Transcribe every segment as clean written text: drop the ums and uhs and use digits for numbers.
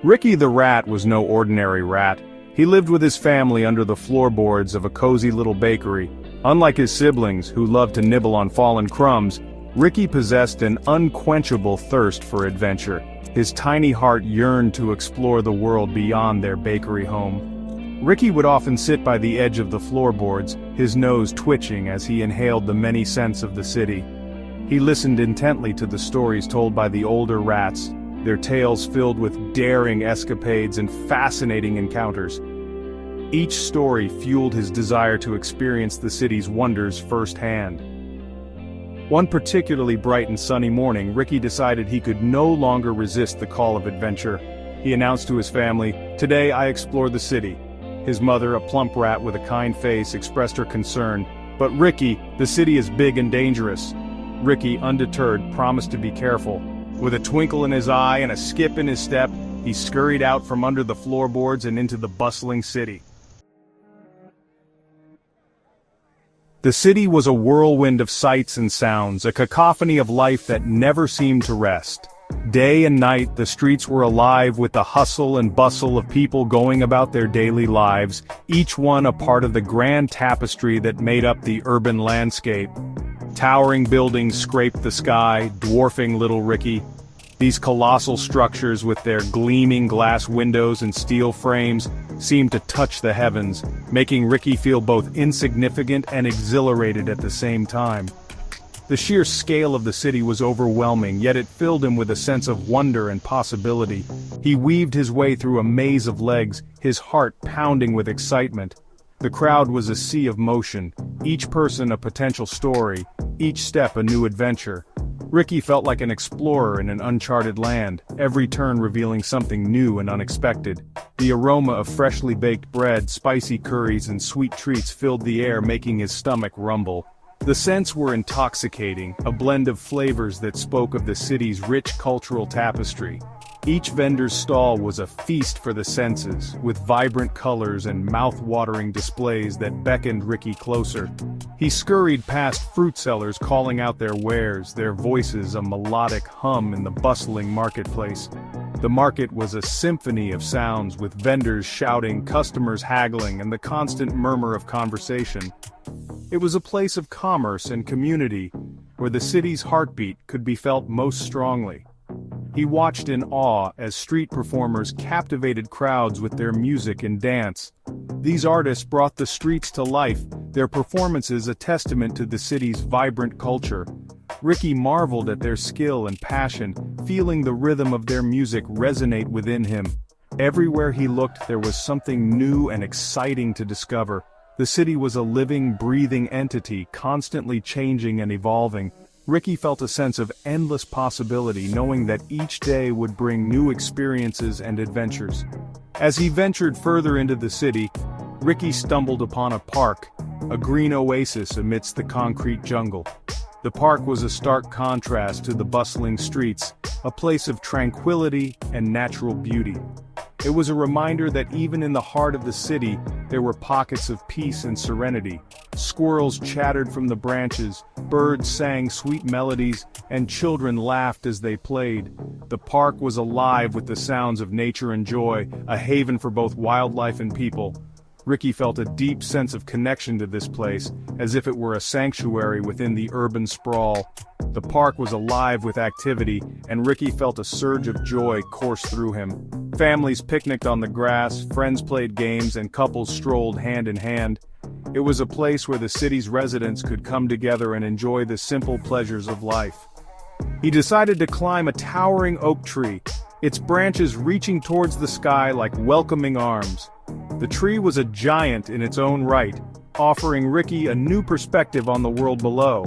Ricky the rat was no ordinary rat. He lived with his family under the floorboards of a cozy little bakery. Unlike his siblings, who loved to nibble on fallen crumbs, Ricky possessed an unquenchable thirst for adventure. His tiny heart yearned to explore the world beyond their bakery home. Ricky would often sit by the edge of the floorboards, his nose twitching as he inhaled the many scents of the city. He listened intently to the stories told by the older rats, their tales filled with daring escapades and fascinating encounters. Each story fueled his desire to experience the city's wonders firsthand. One particularly bright and sunny morning, Ricky decided he could no longer resist the call of adventure. He announced to his family, "Today I explore the city." His mother, a plump rat with a kind face, expressed her concern, "But Ricky, the city is big and dangerous." Ricky, undeterred, promised to be careful. With a twinkle in his eye and a skip in his step, he scurried out from under the floorboards and into the bustling city. The city was a whirlwind of sights and sounds, a cacophony of life that never seemed to rest. Day and night, the streets were alive with the hustle and bustle of people going about their daily lives, each one a part of the grand tapestry that made up the urban landscape. Towering buildings scraped the sky, dwarfing little Ricky. These colossal structures with their gleaming glass windows and steel frames seemed to touch the heavens, making Ricky feel both insignificant and exhilarated at the same time. The sheer scale of the city was overwhelming, yet it filled him with a sense of wonder and possibility. He weaved his way through a maze of legs, his heart pounding with excitement. The crowd was a sea of motion, each person a potential story, each step a new adventure. Ricky felt like an explorer in an uncharted land, every turn revealing something new and unexpected. The aroma of freshly baked bread, spicy curries, and sweet treats filled the air, making his stomach rumble. The scents were intoxicating, a blend of flavors that spoke of the city's rich cultural tapestry. Each vendor's stall was a feast for the senses, with vibrant colors and mouth-watering displays that beckoned Ricky closer. He scurried past fruit sellers calling out their wares, their voices a melodic hum in the bustling marketplace. The market was a symphony of sounds, with vendors shouting, customers haggling, and the constant murmur of conversation. It was a place of commerce and community, where the city's heartbeat could be felt most strongly. He watched in awe as street performers captivated crowds with their music and dance. These artists brought the streets to life, their performances a testament to the city's vibrant culture. Ricky marveled at their skill and passion, feeling the rhythm of their music resonate within him. Everywhere he looked, there was something new and exciting to discover. The city was a living, breathing entity, constantly changing and evolving. Ricky felt a sense of endless possibility, knowing that each day would bring new experiences and adventures. As he ventured further into the city, Ricky stumbled upon a park, a green oasis amidst the concrete jungle. The park was a stark contrast to the bustling streets, a place of tranquility and natural beauty. It was a reminder that even in the heart of the city, there were pockets of peace and serenity. Squirrels chattered from the branches, birds sang sweet melodies, and children laughed as they played. The park was alive with the sounds of nature and joy, a haven for both wildlife and people. Ricky felt a deep sense of connection to this place, as if it were a sanctuary within the urban sprawl. The park was alive with activity, and Ricky felt a surge of joy course through him. Families picnicked on the grass, friends played games, and couples strolled hand in hand. It was a place where the city's residents could come together and enjoy the simple pleasures of life. He decided to climb a towering oak tree, its branches reaching towards the sky like welcoming arms. The tree was a giant in its own right, offering Ricky a new perspective on the world below.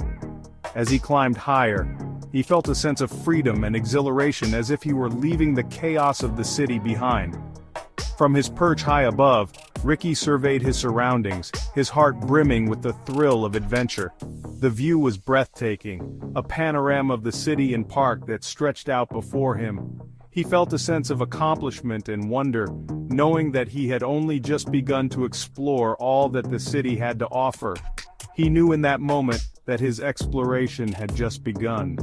As he climbed higher, he felt a sense of freedom and exhilaration, as if he were leaving the chaos of the city behind. From his perch high above, Ricky surveyed his surroundings, his heart brimming with the thrill of adventure. The view was breathtaking, a panorama of the city and park that stretched out before him. He felt a sense of accomplishment and wonder, knowing that he had only just begun to explore all that the city had to offer. He knew in that moment that his exploration had just begun.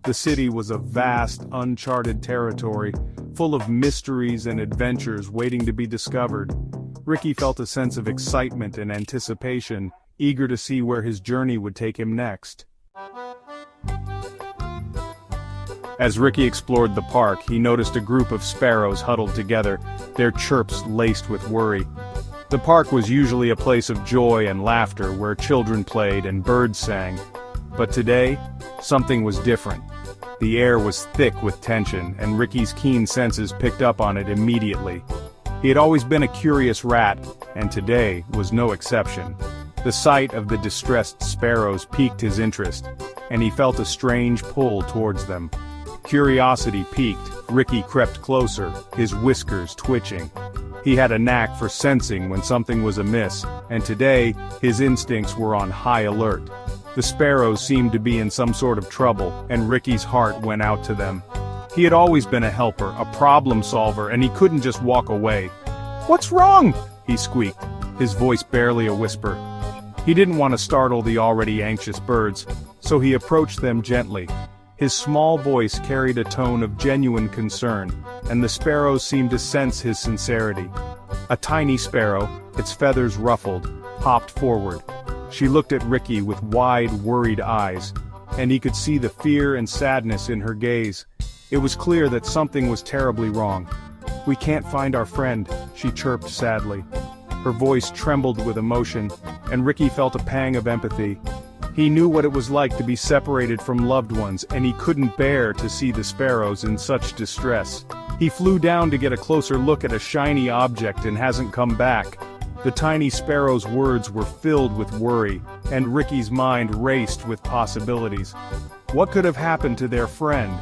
The city was a vast, uncharted territory, full of mysteries and adventures waiting to be discovered. Ricky felt a sense of excitement and anticipation, eager to see where his journey would take him next. As Ricky explored the park, he noticed a group of sparrows huddled together, their chirps laced with worry. The park was usually a place of joy and laughter where children played and birds sang. But today, something was different. The air was thick with tension, and Ricky's keen senses picked up on it immediately. He had always been a curious rat, and today was no exception. The sight of the distressed sparrows piqued his interest, and he felt a strange pull towards them. Curiosity piqued, Ricky crept closer, his whiskers twitching. He had a knack for sensing when something was amiss, and today, his instincts were on high alert. The sparrows seemed to be in some sort of trouble, and Ricky's heart went out to them. He had always been a helper, a problem solver, and he couldn't just walk away. "What's wrong?" he squeaked, his voice barely a whisper. He didn't want to startle the already anxious birds, so he approached them gently. His small voice carried a tone of genuine concern, and the sparrows seemed to sense his sincerity. A tiny sparrow, its feathers ruffled, hopped forward. She looked at Ricky with wide, worried eyes, and he could see the fear and sadness in her gaze. It was clear that something was terribly wrong. "We can't find our friend," she chirped sadly. Her voice trembled with emotion, and Ricky felt a pang of empathy. He knew what it was like to be separated from loved ones, and he couldn't bear to see the sparrows in such distress. He flew down to get a closer look at a shiny object and hasn't come back. The tiny sparrow's words were filled with worry, and Ricky's mind raced with possibilities. What could have happened to their friend?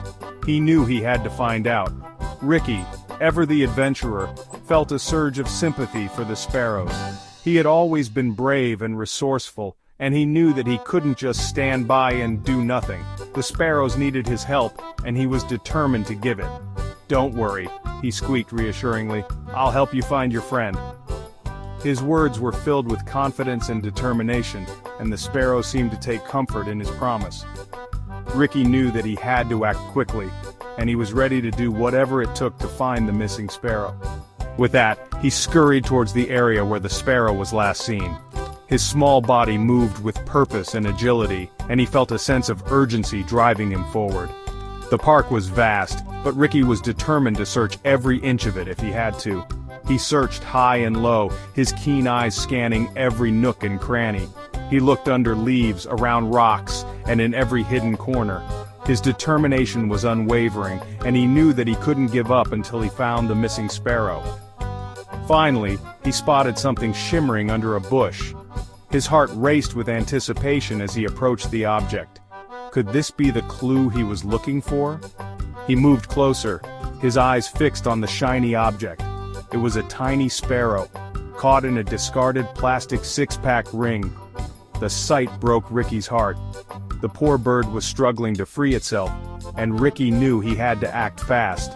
He knew he had to find out. Ricky, ever the adventurer, felt a surge of sympathy for the sparrows. He had always been brave and resourceful, and he knew that he couldn't just stand by and do nothing. The sparrows needed his help, and he was determined to give it. "Don't worry," he squeaked reassuringly. "I'll help you find your friend." His words were filled with confidence and determination, and the sparrow seemed to take comfort in his promise. Ricky knew that he had to act quickly, and he was ready to do whatever it took to find the missing sparrow. With that, he scurried towards the area where the sparrow was last seen. His small body moved with purpose and agility, and he felt a sense of urgency driving him forward. The park was vast, but Ricky was determined to search every inch of it if he had to. He searched high and low, his keen eyes scanning every nook and cranny. He looked under leaves, around rocks, and in every hidden corner. His determination was unwavering, and he knew that he couldn't give up until he found the missing sparrow. Finally, he spotted something shimmering under a bush. His heart raced with anticipation as he approached the object. Could this be the clue he was looking for? He moved closer, his eyes fixed on the shiny object. It was a tiny sparrow, caught in a discarded plastic six-pack ring. The sight broke Ricky's heart. The poor bird was struggling to free itself, and Ricky knew he had to act fast.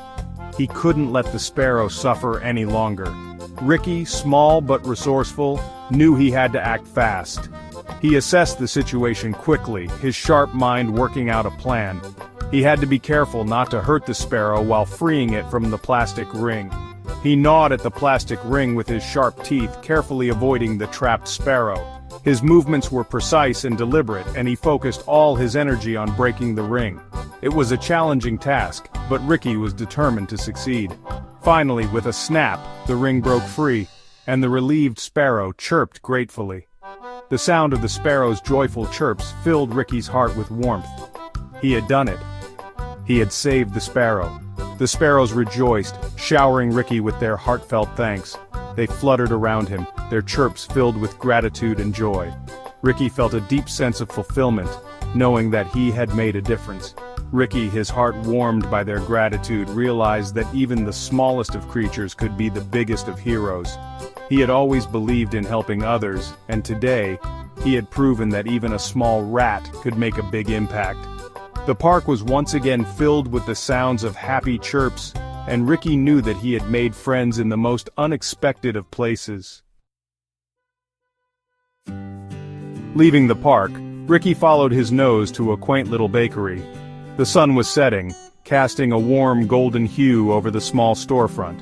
He couldn't let the sparrow suffer any longer. Ricky, small but resourceful, knew he had to act fast. He assessed the situation quickly, his sharp mind working out a plan. He had to be careful not to hurt the sparrow while freeing it from the plastic ring. He gnawed at the plastic ring with his sharp teeth, carefully avoiding the trapped sparrow. His movements were precise and deliberate, and he focused all his energy on breaking the ring. It was a challenging task, but Ricky was determined to succeed. Finally, with a snap, the ring broke free, and the relieved sparrow chirped gratefully. The sound of the sparrow's joyful chirps filled Ricky's heart with warmth. He had done it. He had saved the sparrow. The sparrows rejoiced, showering Ricky with their heartfelt thanks. They fluttered around him, their chirps filled with gratitude and joy. Ricky felt a deep sense of fulfillment, knowing that he had made a difference. Ricky, his heart warmed by their gratitude, realized that even the smallest of creatures could be the biggest of heroes. He had always believed in helping others, and today, he had proven that even a small rat could make a big impact. The park was once again filled with the sounds of happy chirps, and Ricky knew that he had made friends in the most unexpected of places. Leaving the park, Ricky followed his nose to a quaint little bakery. The sun was setting, casting a warm golden hue over the small storefront.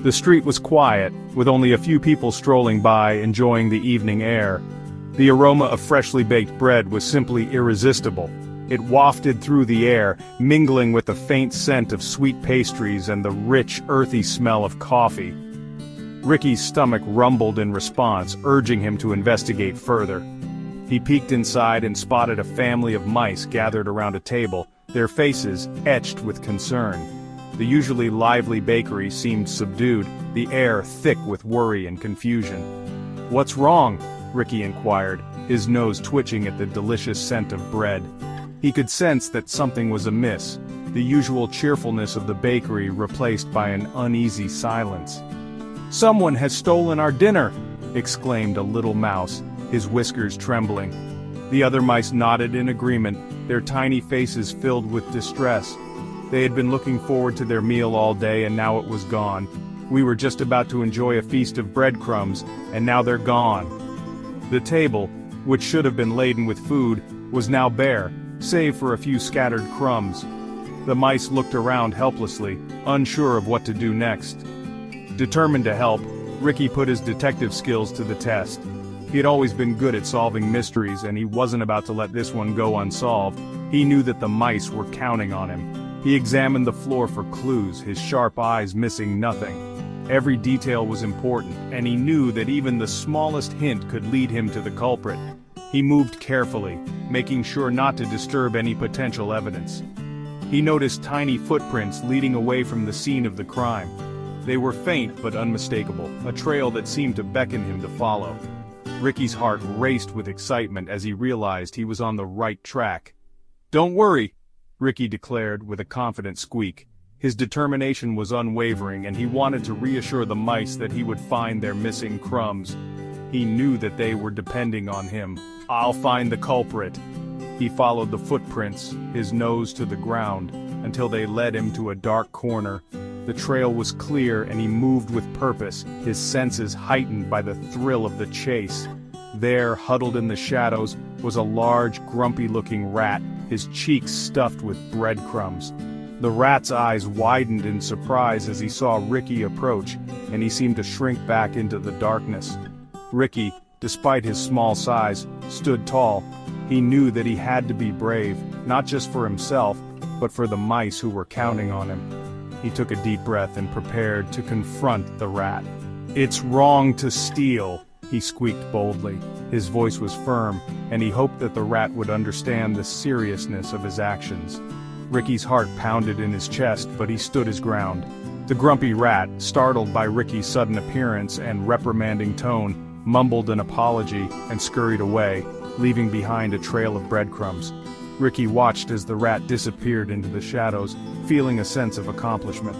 The street was quiet, with only a few people strolling by enjoying the evening air. The aroma of freshly baked bread was simply irresistible. It wafted through the air, mingling with the faint scent of sweet pastries and the rich, earthy smell of coffee. Ricky's stomach rumbled in response, urging him to investigate further. He peeked inside and spotted a family of mice gathered around a table, their faces etched with concern. The usually lively bakery seemed subdued, the air thick with worry and confusion. "What's wrong?" Ricky inquired, his nose twitching at the delicious scent of bread. He could sense that something was amiss, the usual cheerfulness of the bakery replaced by an uneasy silence. "Someone has stolen our dinner!" exclaimed a little mouse, his whiskers trembling. The other mice nodded in agreement, their tiny faces filled with distress. They had been looking forward to their meal all day and now it was gone. "We were just about to enjoy a feast of breadcrumbs, and now they're gone." The table, which should have been laden with food, was now bare, save for a few scattered crumbs. The mice looked around helplessly, unsure of what to do next. Determined to help, Ricky put his detective skills to the test. He had always been good at solving mysteries and he wasn't about to let this one go unsolved. He knew that the mice were counting on him. He examined the floor for clues, his sharp eyes missing nothing. Every detail was important, and he knew that even the smallest hint could lead him to the culprit. He moved carefully, making sure not to disturb any potential evidence. He noticed tiny footprints leading away from the scene of the crime. They were faint but unmistakable, a trail that seemed to beckon him to follow. Ricky's heart raced with excitement as he realized he was on the right track. "Don't worry," Ricky declared with a confident squeak. His determination was unwavering and he wanted to reassure the mice that he would find their missing crumbs. He knew that they were depending on him. "I'll find the culprit." He followed the footprints, his nose to the ground, until they led him to a dark corner. The trail was clear and he moved with purpose, his senses heightened by the thrill of the chase. There, huddled in the shadows, was a large, grumpy-looking rat, his cheeks stuffed with breadcrumbs. The rat's eyes widened in surprise as he saw Ricky approach, and he seemed to shrink back into the darkness. Ricky, despite his small size, stood tall. He knew that he had to be brave, not just for himself, but for the mice who were counting on him. He took a deep breath and prepared to confront the rat. "It's wrong to steal," he squeaked boldly. His voice was firm, and he hoped that the rat would understand the seriousness of his actions. Ricky's heart pounded in his chest, but he stood his ground. The grumpy rat, startled by Ricky's sudden appearance and reprimanding tone, mumbled an apology and scurried away, leaving behind a trail of breadcrumbs. Ricky watched as the rat disappeared into the shadows, feeling a sense of accomplishment.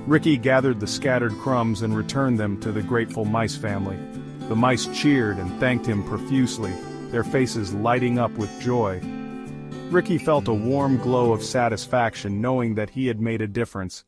Ricky gathered the scattered crumbs and returned them to the grateful mice family. The mice cheered and thanked him profusely, their faces lighting up with joy. Ricky felt a warm glow of satisfaction knowing that he had made a difference.